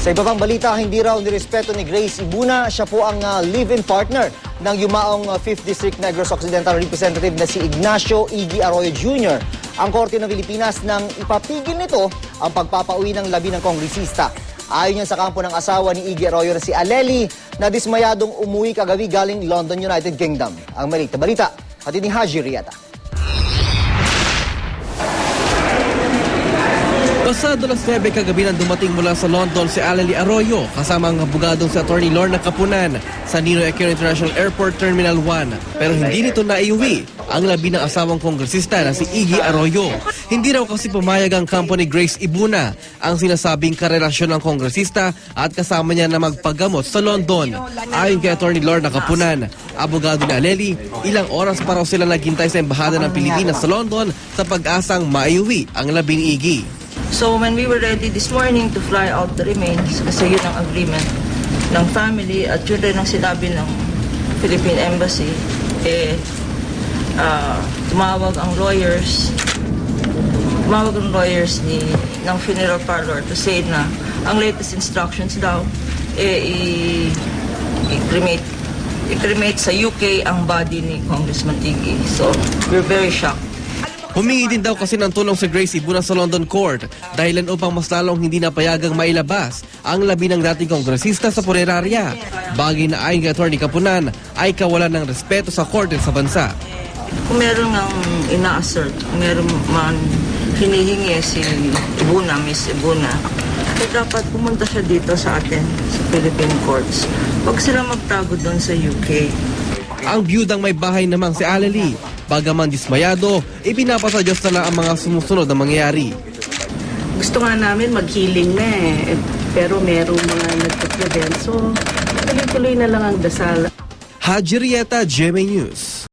Sa iba pang balita, hindi raw nirespeto ni Grace Ibuna. Siya po ang live-in partner ng yumaong 5th District Negros Occidental Representative na si Ignacio Iggy Arroyo Jr. Ang Korte ng Pilipinas nang ipapigil nito ang pagpapauwi ng labi ng kongresista. Ayon niya sa kampo ng asawa ni Iggy Arroyo na si Aleli na dismayadong umuwi kagabi galing London, United Kingdom. Ang malita balita, hatid ni Haji Rieta. Pasado alas 9 kagabi nang dumating mula sa London si Aleli Arroyo kasama ang abogadong si Atty. Lorna Capunan sa Ninoy Aquino International Airport Terminal 1. Pero hindi nito naiuwi ang labi ng asawang kongresista na si Iggy Arroyo. Hindi raw kasi pumayag ang kampo ni Grace Ibuna ang sinasabing karelasyon ng kongresista at kasama niya na magpagamot sa London. Ayon kay Atty. Lorna Capunan, abogado ni Aleli, ilang oras pa raw sila naghintay sa Embahada ng Pilipinas sa London sa pag-asang maiuwi ang labing Iggy. So when we were ready this morning to fly out the remains, kasi yun ang agreement ng family at yun rin ang sinabi ng Philippine Embassy, tumawag ang lawyers ng funeral parlor to say na ang latest instructions daw, i-cremate sa UK ang body ni Congressman Iggy. So we're very shocked. Humingi din daw kasi ng tulong si Grace Ibuna sa London Court dahilan upang mas lalong hindi napayagang mailabas ang labi ng dating kongresista sa punerarya. Bagay na ayon kay Atty. Capunan ay kawalan ng respeto sa korte sa bansa. Kung meron ng ina-assert, kung meron man hinihingi si Ibuna, Miss Ibuna, dapat pumunta siya dito sa atin, sa Philippine courts. Huwag sila magtago doon sa UK. Ang biyudang may bahay namang si Aleli, bagaman dismayado, ipinapasa Diyos na lang ang mga sumusunod na mangyayari. Gusto nga namin mag-healing na pero merong mga nagpa-prevent. So, tuloy-tuloy na lang ang dasal. Haji Rieta, GMA News.